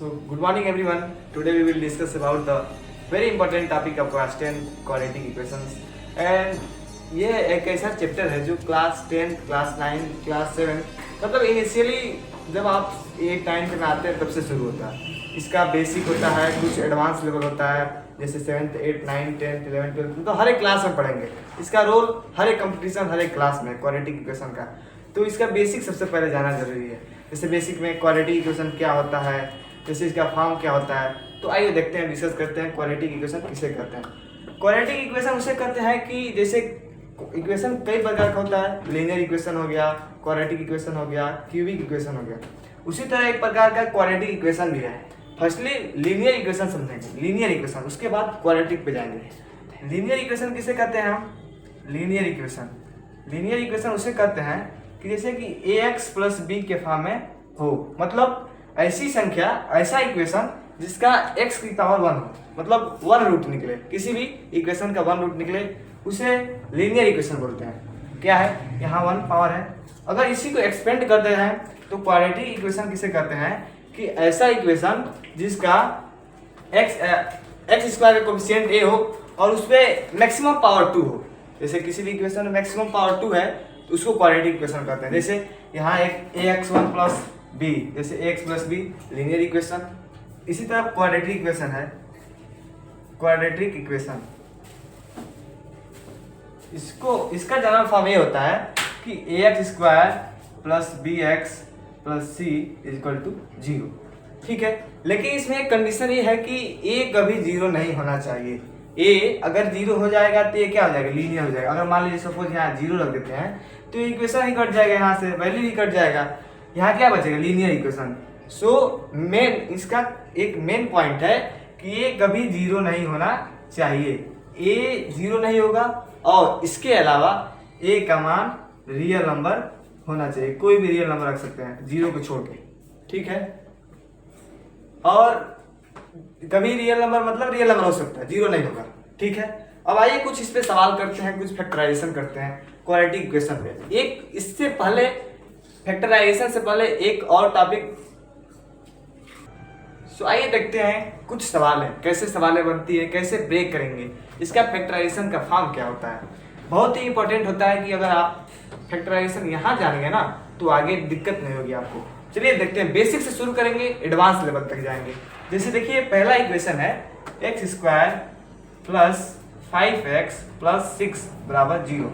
So, good morning everyone. Today we will discuss about the very important topic of class 10 quadratic equations. And ये एक ऐसा chapter है जो class 10, class 9, class 7 मतलब initially जब आप 8, 9 में आते हैं तब से शुरू होता है। इसका बेसिक होता है, कुछ एडवांस लेवल होता है, जैसे 7th, 8, 9, 10, 11, 12 तो हर एक क्लास में पढ़ेंगे। इसका रोल हर एक कंपटीशन, हर एक क्लास में क्वाड्रेटिक इक्वेशन का। तो इसका बेसिक सबसे पहले जाना जरूरी है। जैसे बेसिक में क्वाड्रेटिक इक्वेशन क्या होता है, जैसे इसका फॉर्म क्या होता है। तो आइए देखते हैं, डिस्कस करते हैं क्वाड्रेटिक इक्वेशन किसे कहते हैं। क्वाड्रेटिक इक्वेशन उसे कहते हैं कि जैसे इक्वेशन कई प्रकार का होता है, लीनियर इक्वेशन हो गया, क्वाड्रेटिक इक्वेशन हो गया, क्यूबिक इक्वेशन हो गया। उसी तरह एक प्रकार का क्वाड्रेटिक इक्वेशन भी है। फर्स्टली लीनियर इक्वेशन समझेंगे, लीनियर इक्वेशन, उसके बाद क्वाड्रेटिक पे जाएंगे। लीनियर इक्वेशन किसे कहते हैं हम? लीनियर इक्वेशन उसे कहते हैं कि जैसे कि ax प्लस बी के फॉर्म में हो, मतलब ऐसी संख्या, ऐसा इक्वेशन जिसका x की पावर 1 हो, मतलब 1 रूट निकले, किसी भी इक्वेशन का 1 रूट निकले, उसे लीनियर इक्वेशन बोलते हैं। क्या है, यहाँ 1 पावर है। अगर इसी को एक्सपेंड कर दे हैं तो क्वाड्रेटिक इक्वेशन किसे कहते हैं कि ऐसा इक्वेशन जिसका एक्स स्क्वायर का कोएफिशिएंट a हो और उसपे मैक्सिमम पावर 2 हो। जैसे किसी भी इक्वेशन में मैक्सिमम पावर 2 है तो उसको क्वाड्रेटिक इक्वेशन कहते हैं। जैसे यहाँ एक ax1 प्लस बी, जैसे ax plus B linear equation. इसी तरह क्वाड्रेटिक इक्वेशन है, क्वाड्रेटिक इक्वेशन इसका जनरल फॉर्म ये होता है कि ax square plus bx plus c equal to 0। ठीक है, लेकिन इसमें एक कंडीशन ये है कि a कभी 0 नहीं होना चाहिए। a अगर 0 हो जाएगा तो ये क्या हो जाएगा, लीनियर हो जाएगा। अगर मान लीजिए सपोज यहाँ 0 रख देते हैं तो इक्वेशन ही कट जाएगा, यहाँ से वैल्यू ही कट जाएगा, यहाँ क्या बचेगा, लीनियर इक्वेशन। सो मेन इसका एक मेन पॉइंट है कि ये कभी 0 नहीं होना चाहिए। a 0 नहीं होगा और इसके अलावा a का मान रियल नंबर होना चाहिए। कोई भी रियल नंबर रख सकते हैं 0 को छोड़ के, ठीक है। और कभी रियल नंबर मतलब रियल नंबर हो सकता है, 0 नहीं होगा, ठीक है। अब आइए कुछ इस पे सवाल करते हैं, कुछ फैक्टराइजेशन करते हैं क्वाड्रेटिक इक्वेशन पे। एक इससे पहले, फैक्टराइजेशन से पहले एक और टॉपिक। सो आइए देखते हैं कुछ सवाल है, कैसे सवालें बनती है, कैसे ब्रेक करेंगे, इसका फैक्टराइजेशन का फॉर्म क्या होता है। बहुत ही इंपॉर्टेंट होता है कि अगर आप फैक्टराइजेशन यहाँ जानेंगे ना तो आगे दिक्कत नहीं होगी आपको। चलिए देखते हैं, बेसिक से शुरू करेंगे, एडवांस लेवल तक जाएंगे। जैसे देखिए पहला इक्वेशन है X square plus 5x plus 6 बराबर 0।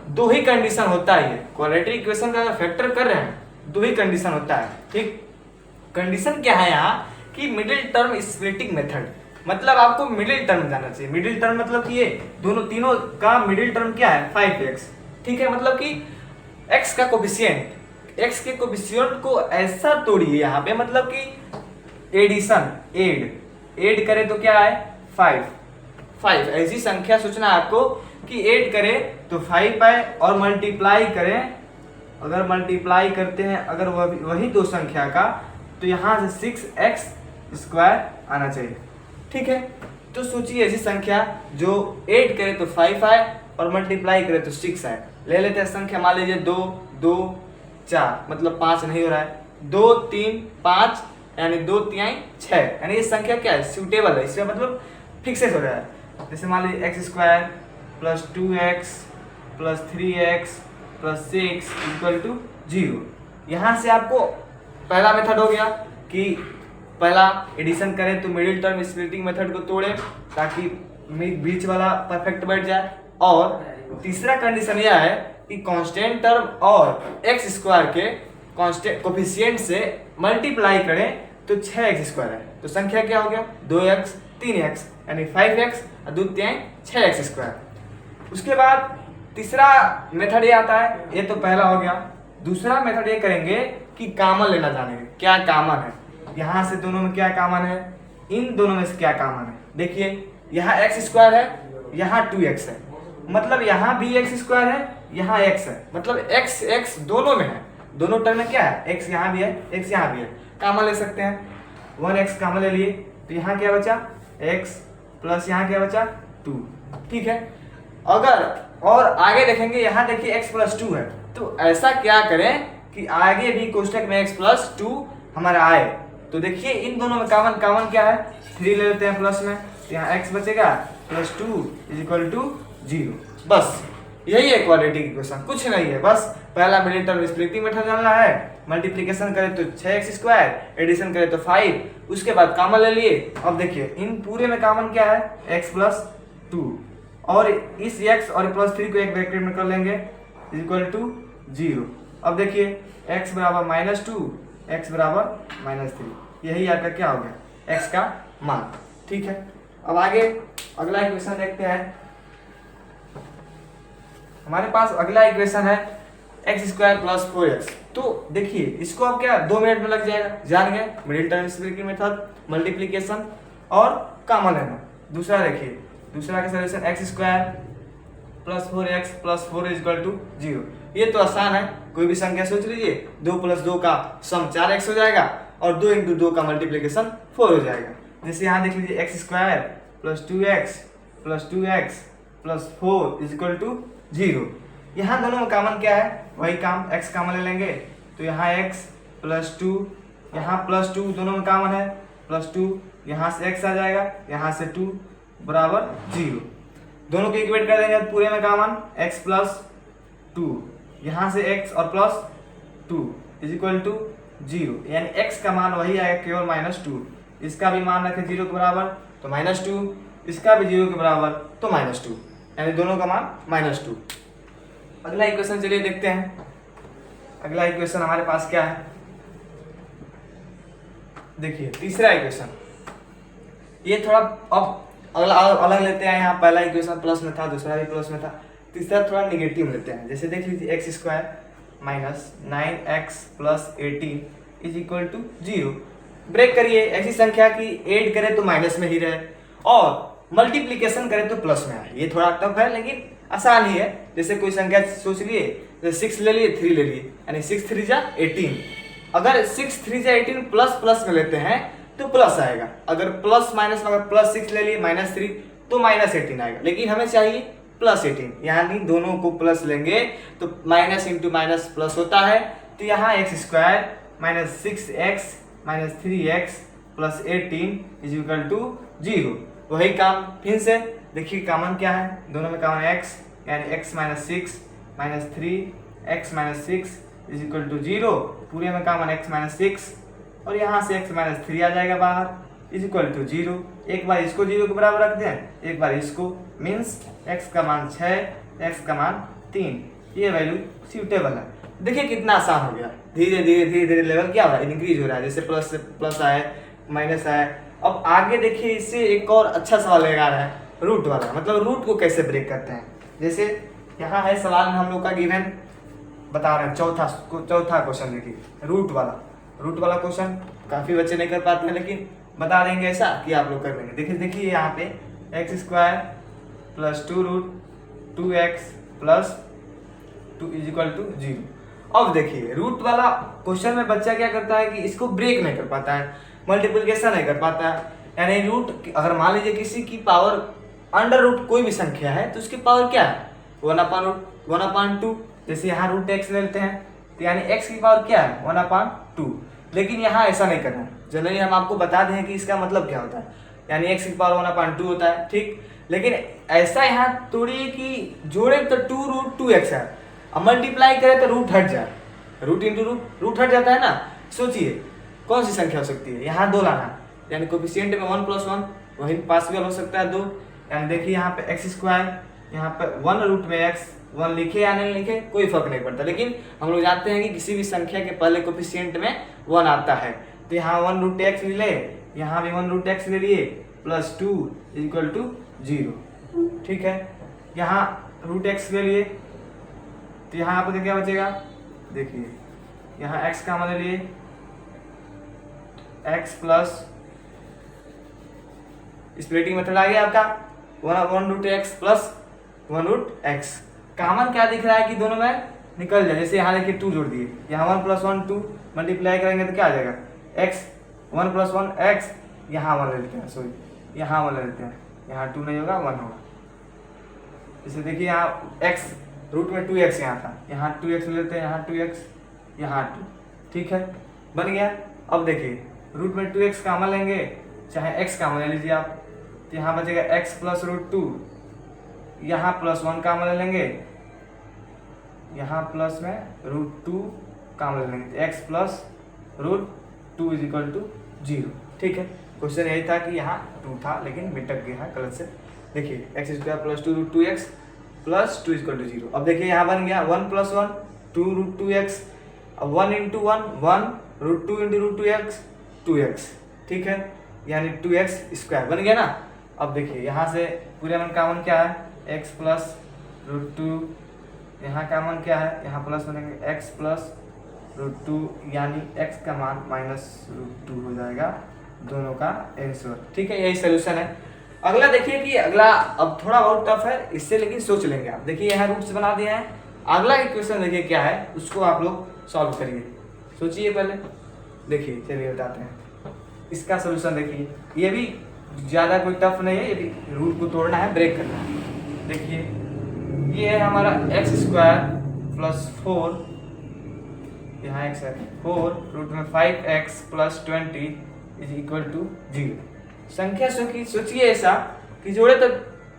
दो ही कंडीशन होता है ये क्वाड्रेटिक इक्वेशन का, अगर फैक्टर कर रहे हैं दो ही कंडीशन होता है, ठीक। कंडीशन क्या है यहाँ कि मिडिल टर्म स्प्लिटिंग मेथड, मतलब आपको मिडिल टर्म जाना चाहिए। मिडिल टर्म मतलब कि ये तीनों का मिडिल टर्म क्या है, 5x, ठीक है। मतलब कि x का कोफिशिएंट, x के कोफिशिएंट को ऐसा तोड़िए यहाँ पे, मतलब कि एडिशन, एड करे तो क्या है 5। ऐसी संख्या सोचना है आपको कि ऐड करें तो 5 आए और मल्टीप्लाई करें, अगर मल्टीप्लाई करते हैं अगर वही दो संख्या का तो यहाँ से 6x स्क्वायर आना चाहिए, ठीक है। तो सोचिए ऐसी संख्या जो ऐड करे तो 5 आए और मल्टीप्लाई करे तो 6 आए। ले लेते हैं संख्या, मान लीजिए 2, 2, 4, मतलब 5 नहीं हो रहा है, 2, 3, 5 यानी 2, 3, 6, यानी ये संख्या क्या है, सूटेबल है, इसमें मतलब फिक्सेस हो रहा है। जैसे मान लीजिए X square plus 2x plus 3x plus 6 equal to 0। यहाँ से आपको पहला मेथड हो गया कि पहला एडिशन करें तो मिडिल टर्म स्प्लिटिंग मेथड को तोड़ें ताकि बीच वाला परफेक्ट बैठ जाए। और तीसरा कंडीशन यह है कि कांस्टेंट टर्म और एक्स स्क्वायर के कांस्टेंट कोफिशिएंट से मल्टीप्लाई करें तो 6x स्क्वायर है, तो संख्या क्या हो गया 2x 3x यानी 5x और 2 3 6x स्क्वायर। उसके बाद तीसरा मेथड ये आता है, ये तो पहला हो गया। दूसरा मेथड ये करेंगे कि कॉमन लेना जानेंगे, क्या कॉमन है, यहाँ से दोनों में क्या कॉमन है, इन दोनों में से क्या कॉमन है। देखिए यहाँ x स्क्वायर है, यहाँ 2x है, मतलब यहाँ भी x स्क्वायर है, यहाँ x है, मतलब x दोनों में है, दोनों टर्म में क्या है, x यहाँ भी है, x यहाँ भी है। कॉमन ले सकते हैं, 1x कॉमन ले लिए तो यहाँ क्या बचा x प्लस यहाँ क्या बचा 2, ठीक है। अगर और आगे देखेंगे, यहाँ देखिए x प्लस 2 है, तो ऐसा क्या करें कि आगे भी कोष्टक में x प्लस 2 हमारा आए, तो देखिए इन दोनों में कॉमन क्या है, 3 ले लेते हैं प्लस में, तो यहाँ x बचेगा +2 = 0। बस यही है क्वाड्रेटिक इक्वेशन, कुछ नहीं है। बस पहला मिडिल टर्म स्प्लिटिंग मेथड जानना है, मल्टीप्लिकेशन करें तो 6x², एडिशन करें तो 5, उसके बाद कॉमन ले लिए। अब देखिए इन पूरे में कॉमन क्या है, x+2, और इस x और +3 को एक ब्रैकेट में कर लेंगे = 0। अब देखिए x बराबर -2, x बराबर -3, यही आपका क्या हो गया, x का मान। ठीक है, अब आगे अगला इक्वेशन देखते हैं। हमारे पास अगला इक्वेशन है x² + 4x। तो देखिए इसको आप क्या 2 मिनट में लग जाएगा, जान गए middle term splitting method, multiplication और कॉमन लेना। दूसरा देखिए, दूसरा का सॉल्यूशन x² + 4x + 4 = 0। ये तो आसान है, कोई भी संख्या सोच लीजिए, 2 + 2 का सम 4x हो जाएगा और 2 × 2 का मल्टीप्लिकेशन 4 हो जाएगा। जैसे यहाँ देख लीजिए x² + 2x + 2x + 4 = 0। यहाँ दोनों में कॉमन क्या है, वही काम, x कॉमन ले लेंगे, तो यहाँ x +2, यहाँ +2 दोनों में कॉमन है, +2, यहाँ से x आ जाएगा, यहाँ से 2 बराबर 0। दोनों को इक्वेट कर देंगे पूरे में कॉमन, x + 2, यहाँ से x और +2 = 0, यानी x का मान वही आएगा केवल -2। इसका भी मान रखें 0 के बराबर तो -2, इसका भी 0 के बराबर तो -2, यानी दोनों का मान -2। अगला इक्वेशन चलिए देखते हैं। अगला इक्वेशन हमारे पास क्या है, देखिए तीसरा इक्वेशन। ये थोड़ा अब अगला अलग लेते हैं। यहाँ पहला इक्वेशन प्लस में था, दूसरा भी प्लस में था, तीसरा थोड़ा निगेटिव लेते हैं। जैसे देख लीजिए x² - 9x + 18 = 0। ब्रेक करिए, ऐसी संख्या की ऐड करें तो माइनस में ही रहे और मल्टीप्लिकेशन करें तो प्लस में आए। ये थोड़ा टफ है लेकिन आसान ही है। जैसे कोई संख्या सोच लिए, जैसे 6 ले लिए, 3 ले लिए, यानी 6 3 जा 18। अगर 6 3 जा 18 प्लस में लेते हैं तो प्लस आएगा। अगर प्लस माइनस में अगर +6 ले लिए -3 तो -18 आएगा, लेकिन हमें चाहिए +18, यानी दोनों को प्लस लेंगे तो माइनस इंटू माइनस प्लस होता है। तो यहाँ x² - 6x - 3x + 18 = 0। वही काम फिर से देखिए, कॉमन क्या है, दोनों में कॉमन x, यानी x - 6 - 3x - 6 = 0। पूरे में कॉमन x - 6 और यहाँ से x - 3 आ जाएगा बाहर = 0। एक बार इसको 0 के बराबर रख दें, एक बार इसको, मीन्स x का मान 6, x का मान 3, ये वैल्यू सूटेबल है। देखिए कितना आसान हो गया, धीरे धीरे लेवल क्या हो रहा है, इंक्रीज हो रहा है। जैसे प्लस से प्लस आए, माइनस आए। अब आगे देखिए इससे एक और अच्छा सवाल लगा रहा है, रूट वाला, मतलब रूट को कैसे ब्रेक करते हैं। जैसे यहाँ है सवाल में हम लोग का गिवन, बता रहे हैं चौथा क्वेश्चन। देखिए रूट वाला क्वेश्चन काफी बच्चे नहीं कर पाते हैं, लेकिन बता देंगे ऐसा कि आप लोग कर लेंगे। देखिए यहाँ पे x² + 2√2x + 2 = 0। अब देखिए रूट वाला क्वेश्चन में बच्चा क्या करता है कि इसको ब्रेक नहीं कर पाता है, मल्टीप्लिकेशन नहीं कर पाता है। यानी रूट, अगर मान लीजिए किसी की पावर √, कोई भी संख्या है तो उसकी पावर क्या है, 1/2। जैसे यहाँ √x लेते हैं तो यानी x की पावर क्या है, 1/2। लेकिन यहाँ ऐसा नहीं करना है। चलिए हम आपको बता दें कि इसका मतलब क्या होता है, यानी x की पावर 1/2 होता है, ठीक। लेकिन ऐसा यहाँ थोड़ी कि जोड़े तो 2√2x है, अब मल्टीप्लाई करें तो रूट हट जाए, रूट इंटू रूट हट जाता है ना। सोचिए कौन सी संख्या हो सकती है, यहाँ 2 लाना, यानी कोफिशिएंट में 1 + 1, वही पॉसिबल हो सकता है 2। यानी देखिए यहाँ पे x², यहाँ पे 1 में x, 1 लिखे या नहीं लिखे कोई फर्क नहीं पड़ता, लेकिन हम लोग जानते हैं कि किसी भी संख्या के पहले कोफिशिएंट में 1 आता है। तो यहाँ 1√x ले, यहाँ भी 1√x ले लिए, +2 = 0, ठीक है। यहाँ √x ले लिए तो यहाँ आपको क्या बचेगा, देखिए यहाँ x का मान ले लिए, x प्लस स्प्लिटिंग मेथड आ गया आपका 1√x + 1√x। कॉमन क्या दिख रहा है कि दोनों में निकल जाए। जैसे यहाँ देखिए 2 जोड़ दिए, यहाँ 1 + 1 2, मल्टीप्लाई करेंगे तो क्या आ जाएगा, x 1 + 1 x, यहाँ 1 ले लेते हैं, सॉरी यहाँ 1 ले लेते हैं, यहाँ 2 नहीं होगा 1 होगा। जैसे देखिए यहाँ x रूट में 2x यहाँ था, यहाँ 2x ले लेते हैं, यहाँ 2x, यहाँ 2, ठीक है, बन गया। अब देखिए रूट में 2x कॉमन लेंगे, चाहे x कॉमन ले लीजिए आप, तो यहाँ बचेगा x प्लस रूट 2, यहाँ प्लस 1 कॉमन ले लेंगे, यहाँ प्लस में रूट 2 कॉमन ले लेंगे, तो x plus root 2 is equal to 0। ठीक है, क्वेश्चन यही था कि यहाँ 2 था लेकिन मिटक गया गलत से। देखिए X square plus 2 root 2x plus 2 equal to 0। अब देखिए यहाँ बन गया 1 प्लस 1 2 रूट 2x, अब 1 into 1 1 root 2 into root 2x 2x। ठीक है, यानी 2x स्क्वायर बन गया ना। अब देखिए यहाँ से पूरे में कॉमन क्या है, x प्लस रूट 2, यहाँ कॉमन क्या है, यहाँ प्लस बनेंगे x प्लस रूट 2, यानी x का मान माइनस रूट 2 हो जाएगा, दोनों का आंसर। ठीक है, यही सोल्यूशन है। अगला देखिए कि अगला अब थोड़ा बहुत टफ है इससे, लेकिन सोच लेंगे आप। देखिए यहाँ रूट्स बना दिए हैं, अगला इक्वेशन देखिए क्या है, उसको आप लोग सॉल्व करिए, सोचिए पहले। देखिए चलिए बताते हैं इसका सोल्यूशन। देखिए ये भी ज़्यादा कोई टफ नहीं है, ये भी रूट को तोड़ना है, ब्रेक करना है। देखिए ये है हमारा एक्स स्क्वायर प्लस 4, यहाँ x है 4 रूट में 5x plus 20 is equal to 0। संख्या सोचिए ऐसा कि जोड़े तो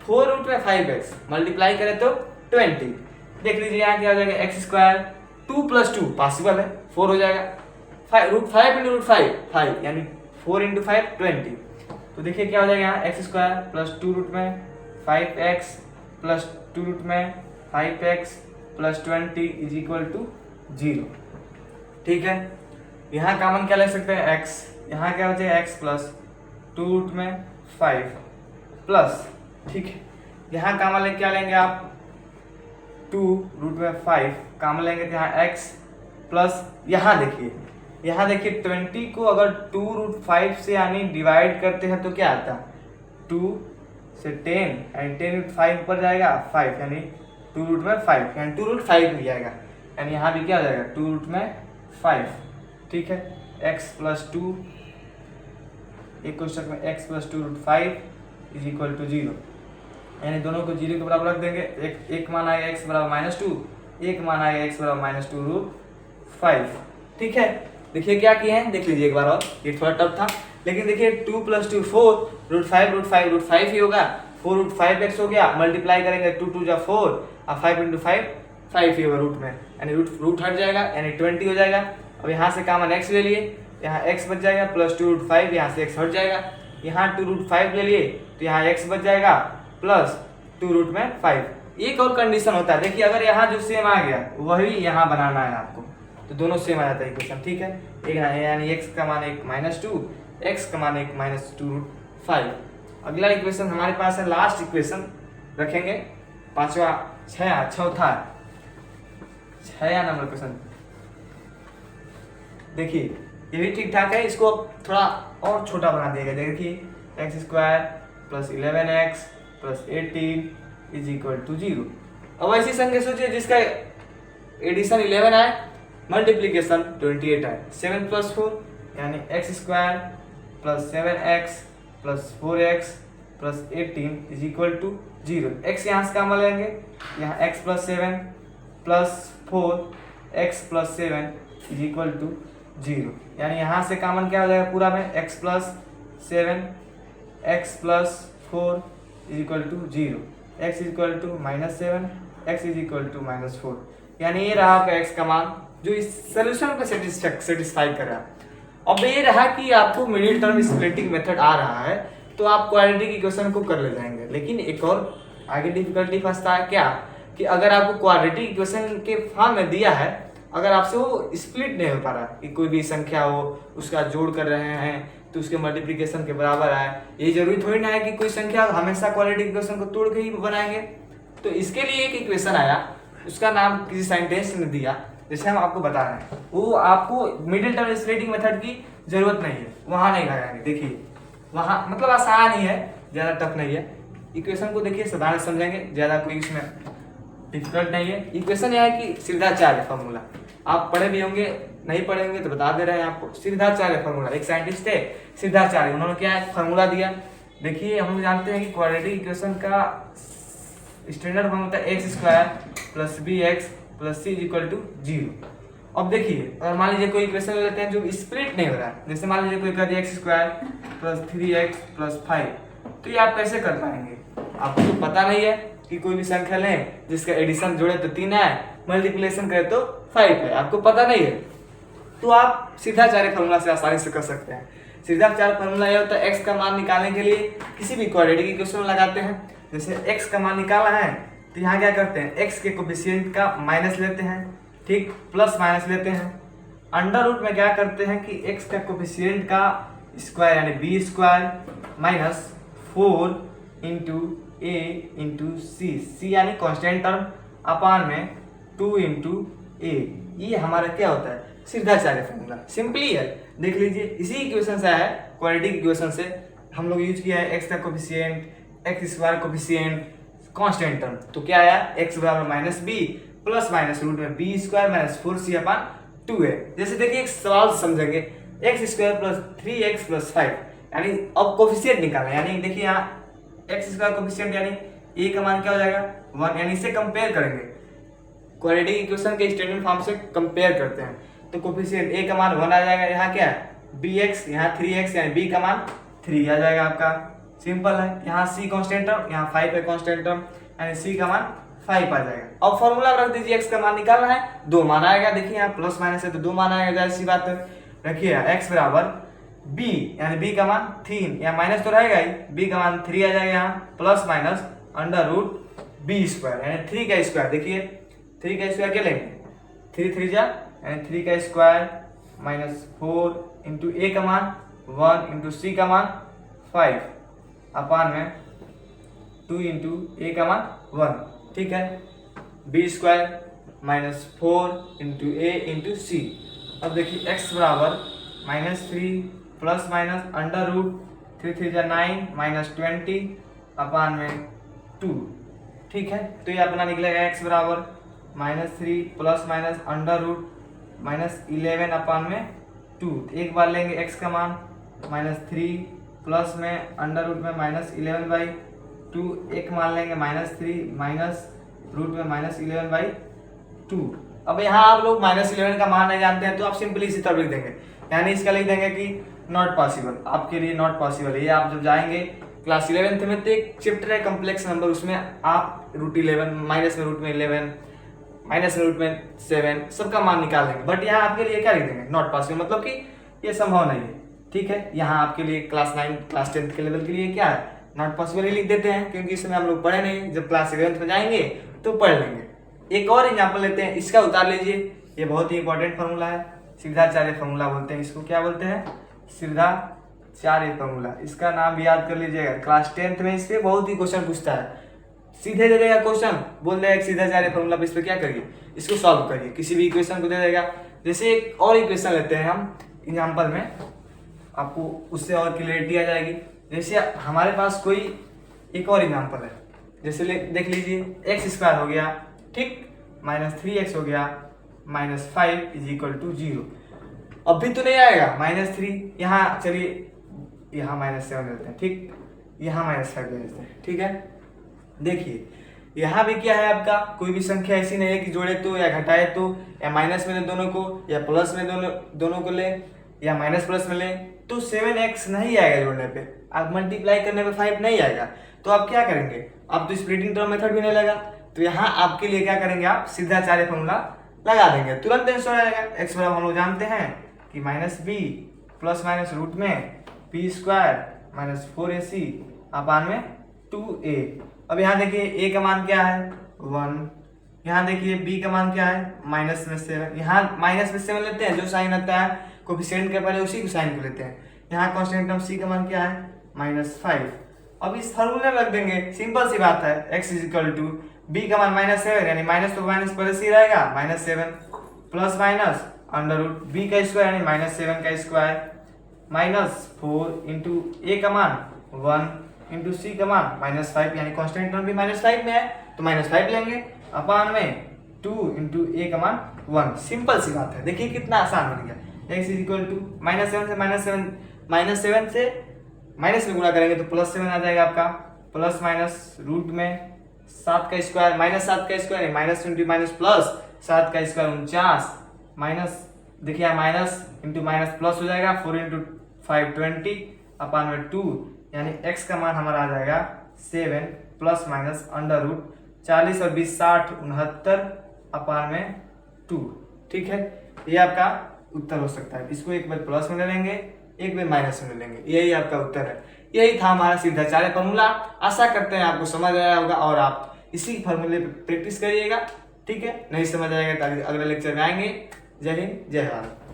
4 रूट में 5x, मल्टीप्लाई करें तो 20। देख लीजिए यहाँ क्या हो जाएगा, एक्स स्क्वायर 2 प्लस 2 पॉसिबल है 4 हो जाएगा, 5 रूट 5 इंटू रूट 5 यानी 4 इंटू 5 20। तो देखिए क्या हो जाएगा यहाँ, एक्स स्क्वायर प्लस 2 रूट में 5x प्लस 2 रूट में 5x plus 20 is equal to 0। ठीक है, यहाँ कॉमन क्या ले सकते हैं, x, यहाँ क्या हो जाएगा x प्लस 2 रूट में 5 प्लस, ठीक है, यहाँ कॉमन ले क्या लेंगे आप, 2 रूट में 5 कॉमन लेंगे, तो यहाँ x प्लस यहाँ देखिए 20 को अगर 2 रूट 5 से यानी डिवाइड करते हैं तो क्या आता है, 2 से 10 यानी 10 रूट 5 ऊपर जाएगा 5 यानी 2 रूट में 5 यानी 2 रूट 5 मिल जाएगा, यानी यहाँ भी क्या हो जाएगा 2 रूट में 5। ठीक है, x प्लस 2 एक क्वेश्चन में x plus 2 root 5 is equal to 0, यानी दोनों को 0 के बराबर रख देंगे। एक मान आएगा x बराबर -2, एक मान आएगा x बराबर -2 रूट 5। ठीक है, देखिए क्या किए हैं, देख लीजिए एक बार और, ये थोड़ा टफ था लेकिन देखिए 2 प्लस 2 4 रूट 5 ही होगा, 4 रूट 5x हो गया, मल्टीप्लाई करेंगे 2 2 जा 4 और 5 इंटू 5 ही होगा रूट में, यानी रूट हट जाएगा यानी 20 हो जाएगा। अब यहाँ से कॉमन x ले लिए, यहाँ x बच जाएगा प्लस 2 रूट 5, यहाँ से x हट जाएगा, यहाँ 2 रूट 5 ले लिए तो यहाँ x बच जाएगा प्लस 2 रूट में 5। एक और कंडीशन होता है, देखिए अगर यहाँ जो सेम आ गया वही यहाँ बनाना है आपको, तो दोनों सेम आ जाता है इक्वेशन। ठीक है, एक यानी x का मान एक -2, x का मान एक -2 रूट 5। अगला इक्वेशन हमारे पास है, लास्ट इक्वेशन रखेंगे, पांचवा चौथा 6 नंबर क्वेश्चन। देखिए ये भी ठीक ठाक है, इसको थोड़ा और छोटा बना दिया गया। देखिए X square plus 11x plus 18 is equal to 0। अब ऐसी संख्या सोचिए जिसका एडिशन 11 आए, मल्टीप्लीकेशन 28 आए, 7 प्लस 4 यानी X square plus 7x plus 4x plus 18 is equal to 0। x यहाँ से कॉमन लेंगे, यहाँ x plus 7 plus 4x plus 7 is equal to 0, यानी यहाँ से कॉमन क्या हो जाएगा पूरा में, x plus 7 x plus 4 is equal to 0, x is equal to -7 x is equal to -4, यानी ये रहा आपका x का मान जो इस सोल्यूशन को सेटिस्फाई कर रहा है। अब ये रहा कि आपको मिडिल टर्म स्प्लिटिंग मेथड आ रहा है तो आप क्वाड्रेटिक इक्वेशन को कर ले जाएंगे, लेकिन एक और आगे डिफिकल्टी फंसता है क्या, कि अगर आपको क्वाड्रेटिक इक्वेशन के फॉर्म में दिया है, अगर आपसे वो स्प्लिट नहीं हो पा रहा कि कोई भी संख्या हो उसका जोड़ कर रहे हैं तो उसके मल्टीप्लिकेशन के बराबर आए, ये जरूरी थोड़ी ना है कि कोई संख्या हमेशा क्वाड्रेटिक इक्वेशन को तोड़ के ही बनाएंगे। तो इसके लिए एक इक्वेशन आया, उसका नाम किसी साइंटिस्ट ने दिया, जैसे हम आपको बता रहे हैं, वो आपको मिडिल टर्म स्प्लिटिंग मेथड की जरूरत नहीं है, वहाँ नहीं लगाएंगे। देखिए वहाँ मतलब आसान ही है, ज़्यादा टफ नहीं है। इक्वेशन को देखिए साधारण समझेंगे, ज़्यादा कोई इसमें डिफिकल्ट नहीं है। इक्वेशन यह है कि सिद्धाचार्य फॉर्मूला, आप पढ़े भी होंगे, नहीं पढ़े होंगे तो बता दे रहे हैं आपको। सिद्धाचार्य फॉर्मूला, एक साइंटिस्ट थे सिद्धाचार्य, उन्होंने क्या है फॉर्मूला दिया। देखिए हम जानते हैं कि क्वाड्रेटिक इक्वेशन का स्टैंडर्ड फॉर्म होता है X square plus B X plus C is equal to 0। अब देखिए, और मान लीजिए कोई इक्वेशन ले लेते हैं जो स्प्लिट नहीं हो रहा है, जैसे मान लीजिए कोई कर दिया x square plus 3x plus 5, तो ये आप कैसे कर पाएंगे? आपको तो पता नहीं है कि कोई भी संख्या लें जिसका एडिशन जोड़े तो 3 है, मल्टीप्लिकेशन करे तो 5 है, आपको पता नहीं है, तो आप सीधाचार्य फॉर्मूला से आसानी से कर सकते हैं। सीधाचार्य फॉर्मूला यह होता है x का मान निकालने के लिए किसी भी क्वाड्रेटिक इक्वेशन में लगाते हैं। जैसे x का मान निकालना है तो यहाँ क्या करते हैं, x के कोफिशिएंट का माइनस लेते हैं, ठीक, प्लस माइनस लेते हैं, अंडर रूट में क्या करते हैं कि x का कोफिशिएंट का स्क्वायर यानी b square minus 4 into a into c यानी कॉन्स्टेंट टर्म अपान में 2 इंटू a, ये हमारा क्या होता है, सीधाचार्य फॉर्मूला। सिंपली है, देख लीजिए, इसी इक्वेशन से है, क्वाड्रेटिक इक्वेशन से हम लोग यूज किया है x का coefficient, x square coefficient, constant term, तो क्या आया, x बराबर minus B plus minus root में B square minus 4c upon 2 है। जैसे देखिए एक सवाल समझेंगे, x square plus 3x plus 5, यानी अब कोफिशिएंट निकालना, यानी देखिए यहाँ x स्क्वायर कोफिशिएंट यानी a का मान क्या हो जाएगा 1, यानी इसे कंपेयर करेंगे, क्वाड्रेटिक इक्वेशन के स्टैंडर्ड फॉर्म से कंपेयर करते हैं, तो कोफिशिएंट a का मान 1 आ जाएगा, यहाँ क्या है bx, यहाँ 3x यानी b का मान 3 आ जाएगा आपका, सिंपल है। यहाँ c कांस्टेंट टर्म, यहाँ 5 है कांस्टेंट टर्म, यानी c का मान 5 आ जाएगा। अब फॉर्मूला रख दीजिए, x का मान निकालना है, 2 मान आएगा, देखिए यहाँ प्लस माइनस है तो 2 मान आएगा, जाहिर सी बात है। रखिए x बराबर b यानी b का मान 3, यहाँ माइनस तो रहेगा ही, b का मान 3 आ जाएगा, यहाँ plus minus under root b square यानी 3 का स्क्वायर, देखिए 3 का स्क्वायर क्या लेंगे, 3 3 जा यानी 3 का स्क्वायर माइनस 4 इंटू a का मान 1 इंटू c का मान 5 अपान में 2 इंटू a का मान 1, ठीक है, b square minus 4 into a into c. अब देखिए x बराबर minus 3 plus minus under root 3 3 जा 9 माइनस 20 अपान में 2, ठीक है, तो ये अपना निकलेगा x बराबर minus 3 plus minus under root minus 11 upon में 2, एक बार लेंगे x का मान माइनस 3 प्लस में अंडर रूट में माइनस 11 बाई 2, एक मान लेंगे माइनस 3 माइनस रूट में माइनस 11 बाई 2। अब यहाँ आप लोग माइनस 11 का मान नहीं जानते हैं तो आप सिंपली इसी तरह लिख देंगे, यानी इसका लिख देंगे कि नॉट पॉसिबल, आपके लिए नॉट पॉसिबल। ये आप जब जाएंगे क्लास 11th में तो एक चैप्टर है कम्प्लेक्स नंबर, उसमें आप रूट 11 माइनस में रूट में 11 माइनस में रूट में 7 सबका मान निकाल देंगे, बट यहाँ आपके लिए क्या लिख देंगे, नॉट पॉसिबल, मतलब कि ये संभव नहीं है, ठीक है। यहाँ आपके लिए क्लास 9 क्लास 10th के लेवल के लिए क्या है, नॉट पॉसिबल ही लिख देते हैं, क्योंकि इसमें हम लोग पढ़े नहीं, जब क्लास 11th में जाएंगे तो पढ़ लेंगे। एक और एग्जाम्पल लेते हैं, इसका उतार लीजिए, ये बहुत ही इंपॉर्टेंट फॉर्मूला है, सीधाचार्य फॉर्मूला बोलते हैं इसको, क्या बोलते हैं, सीधाचार्य फॉर्मूला। इसका नाम भी याद कर लीजिएगा, क्लास 10th में इससे बहुत ही क्वेश्चन पूछता है, सीधे दे देगा क्वेश्चन, बोल देगा सीधाचार्य फॉर्मूला, इस पर क्या करिए, इसको सॉल्व करिए, किसी भी इक्वेशन को दे देगा। जैसे एक और इक्वेशन लेते हैं हम एग्जाम्पल में, आपको उससे और क्लियरिटी आ जाएगी। जैसे हमारे पास कोई एक और एग्जाम्पल है, जैसे देख लीजिए एक्स स्क्वायर हो गया, ठीक, माइनस 3x हो गया माइनस 5 इज इक्वल टू 0। अब भी तो नहीं आएगा माइनस 3, यहाँ चलिए यहाँ माइनस 7 लेते हैं, ठीक, यहाँ माइनस 5 ले लेते हैं, ठीक है। देखिए यहाँ भी क्या है, आपका कोई भी संख्या ऐसी नहीं है कि जोड़े तो या घटाए तो, या माइनस में ले दोनों को या प्लस में दोनों को ले या माइनस प्लस में ले, तो 7x नहीं आएगा जोड़ने पे, आप मल्टीप्लाई करने पे 5 नहीं आएगा। तो आप क्या करेंगे, अब तो स्प्लिटिंग टर्म मेथड भी नहीं लगा, तो यहाँ आपके लिए क्या करेंगे, आप सीधाचार्य फॉर्मूला लगा देंगे, तुरंत आंसर आ जाएगा। एक्स बराबर हम लोग जानते हैं कि minus B plus minus root में P square minus 4ac upon में 2a। अब यहाँ देखिए a का मान क्या है 1, यहाँ देखिए b का मान क्या है माइनस में 7, यहाँ माइनस में 7 लेते हैं, जो साइन आता है कोफिशिएंट के पहले उसी को साइन को लेते हैं। यहाँ कांस्टेंट टर्म c का मान क्या है माइनस 5। अब इस फॉर्मूले में रख देंगे, सिंपल सी बात है, x is equal to b का मान माइनस 7, यानी माइनस तो माइनस पहले से ही रहेगा minus 7 plus minus under root b का स्क्वायर यानी माइनस 7 का स्क्वायर माइनस 4 इंटू a का मान 1 इंटू c का मान माइनस 5, यानी कांस्टेंट टर्म भी माइनस 5 में है तो माइनस 5 लेंगे अपान में 2 इंटू a का मान 1। सिंपल सी बात है, देखिए कितना आसान बन गया। x is equal to minus 7 से माइनस में गुणा करेंगे तो प्लस 7 आ जाएगा आपका, प्लस माइनस रूट में 7 का स्क्वायर माइनस 7 का स्क्वायर माइनस 20 माइनस प्लस 7 का स्क्वायर 49 माइनस, देखिए माइनस इंटू माइनस प्लस हो जाएगा, 4 इंटू 5 20 अपान में 2, यानी x का मान हमारा आ जाएगा 7 प्लस माइनस अंडर रूट 40 और 20 60 69 अपान में 2। ठीक है, ये आपका उत्तर हो सकता है। इसको एक बार प्लस में ले लेंगे, एक बार माइनस में ले लेंगे, यही आपका उत्तर है। यही था हमारा सिद्धाचार्य फॉर्मूला। आशा करते हैं आपको समझ आया होगा और आप इसी फॉर्मूले पे प्रैक्टिस करिएगा। ठीक है, नहीं समझ आएगा तो अगले लेक्चर में आएंगे। जय हिंद, जय भारत।